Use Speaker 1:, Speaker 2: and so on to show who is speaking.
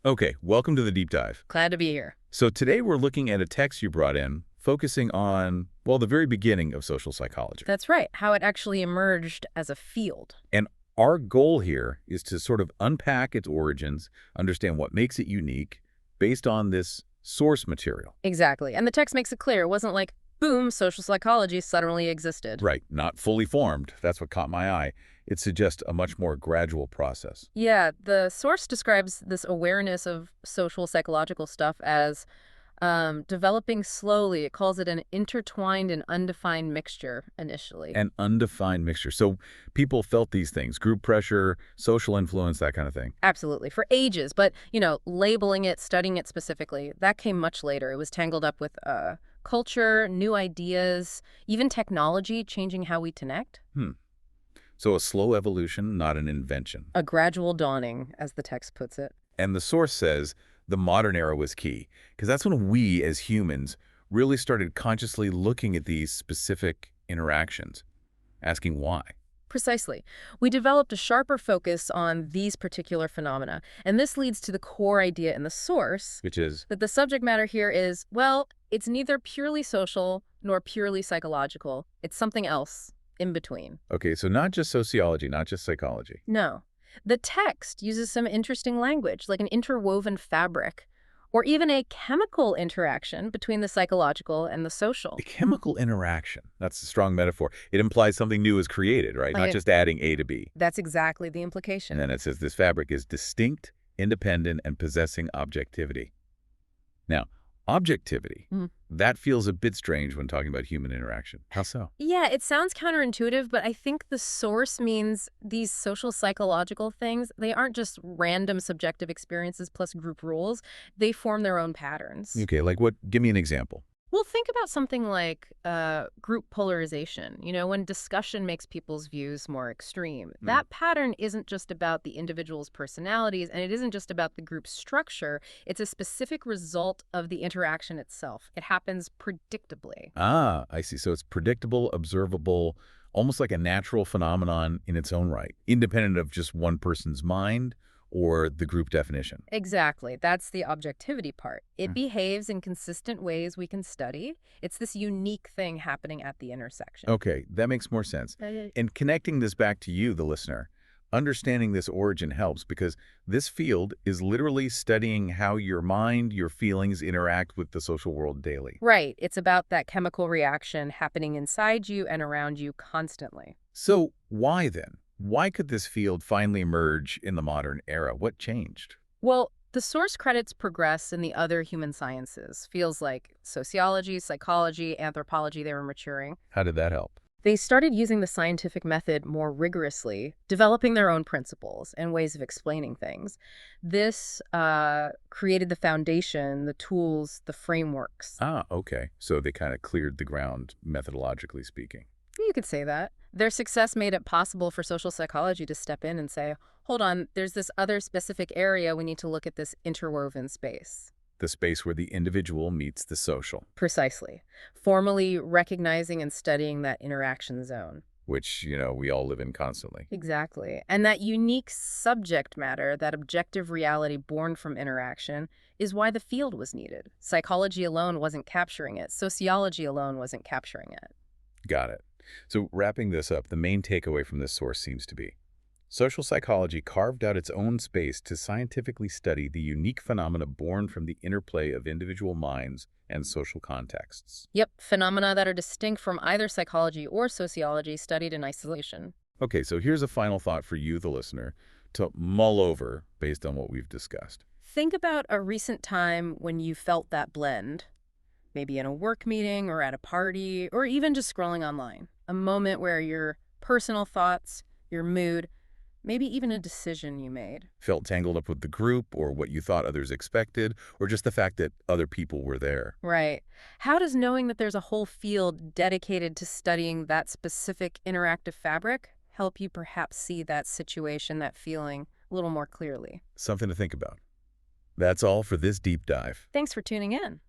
Speaker 1: Okay, welcome to the deep dive.
Speaker 2: Glad to be here.
Speaker 1: So today we're looking at a text you brought in, focusing on, well, the very beginning of social psychology.
Speaker 2: That's right, how it actually emerged as a field.
Speaker 1: And our goal here is to sort of unpack its origins, understand what makes it unique, based on this source material.
Speaker 2: Exactly. And the text makes it clear. It wasn't like, boom, social psychology suddenly existed.
Speaker 1: Right, not fully formed. That's what caught my eye. It suggests a much more gradual process.
Speaker 2: Yeah, the source describes this awareness of social psychological stuff as developing slowly. It calls it an intertwined and undefined mixture initially.
Speaker 1: An undefined mixture. So people felt these things, group pressure, social influence, that kind of thing.
Speaker 2: Absolutely, for ages. But, labeling it, studying it specifically, that came much later. It was tangled up with culture, new ideas, even technology changing how we connect.
Speaker 1: Hmm. So a slow evolution, not an invention.
Speaker 2: A gradual dawning, as the text puts it.
Speaker 1: And the source says the modern era was key, because that's when we as humans really started consciously looking at these specific interactions, asking why.
Speaker 2: Precisely. We developed a sharper focus on these particular phenomena, and this leads to the core idea in the source
Speaker 1: Which is,
Speaker 2: that the subject matter here is, well, it's neither purely social nor purely psychological. It's something else in between.
Speaker 1: okay, so not just sociology, not just psychology.
Speaker 2: No. The text uses some interesting language, like an interwoven fabric, or even a chemical interaction between the psychological and the social.
Speaker 1: A chemical interaction, that's a strong metaphor. It implies something new is created, right? Not
Speaker 2: Like
Speaker 1: just adding A to B.
Speaker 2: That's exactly the
Speaker 1: And
Speaker 2: implication.
Speaker 1: then it says this fabric is distinct, independent, and possessing objectivity. Now, objectivity,
Speaker 2: Mhm.
Speaker 1: that feels a bit strange when talking about human interaction. How so?
Speaker 2: Yeah, it sounds counterintuitive, but I think the source means these social psychological things, they aren't just random subjective experiences plus group rules. They form their own patterns.
Speaker 1: Okay, like what? Give me an example.
Speaker 2: Well, think about something like group polarization. When discussion makes people's views more extreme.
Speaker 1: Hmm.
Speaker 2: That pattern isn't just about the individual's personalities, and it isn't just about the group structure. It's a specific result of the interaction itself. It happens predictably.
Speaker 1: Ah, I see. So it's predictable, observable, almost like a natural phenomenon in its own right, independent of just one person's mind or the group definition.
Speaker 2: Exactly. That's the objectivity part. It
Speaker 1: Hmm.
Speaker 2: behaves in consistent ways we can study. It's this unique thing happening at the intersection.
Speaker 1: Okay, that makes more sense. And connecting this back to you, the listener, understanding this origin helps because this field is literally studying how your mind, your feelings interact with the social world daily.
Speaker 2: Right. It's about that chemical reaction happening inside you and around you constantly.
Speaker 1: So why then? Why could this field finally emerge in the modern era? What changed?
Speaker 2: Well, the source credits progress in the other human sciences. Feels like sociology, psychology, anthropology, they were maturing.
Speaker 1: How did that help?
Speaker 2: They started using the scientific method more rigorously, developing their own principles and ways of explaining things. This created the foundation, the tools, the frameworks.
Speaker 1: Ah, okay. So they kind of cleared the ground, methodologically speaking.
Speaker 2: You could say that. Their success made it possible for social psychology to step in and say, hold on, there's this other specific area we need to look at this interwoven space.
Speaker 1: The space where the individual meets the social,
Speaker 2: Precisely. Formally recognizing and studying that interaction zone.
Speaker 1: which, we all live in constantly.
Speaker 2: Exactly. And that unique subject matter, that objective reality born from interaction, is why the field was needed. Psychology alone wasn't capturing it. Sociology alone wasn't capturing it.
Speaker 1: Got it. So wrapping this up, the main takeaway from this source seems to be social psychology carved out its own space to scientifically study the unique phenomena born from the interplay of individual minds and social contexts.
Speaker 2: Yep, phenomena that are distinct from either psychology or sociology studied in isolation.
Speaker 1: Okay, so here's a final thought for you, the listener, to mull over based on what we've discussed.
Speaker 2: Think about a recent time when you felt that blend. Maybe in a work meeting or at a party or even just scrolling online. A moment where your personal thoughts, your mood, maybe even a decision you made.
Speaker 1: Felt tangled up with the group or what you thought others expected or just the fact that other people were there.
Speaker 2: Right. How does knowing that there's a whole field dedicated to studying that specific interactive fabric help you perhaps see that situation, that feeling, a little more clearly?
Speaker 1: Something to think about. That's all for this deep dive.
Speaker 2: Thanks for tuning in.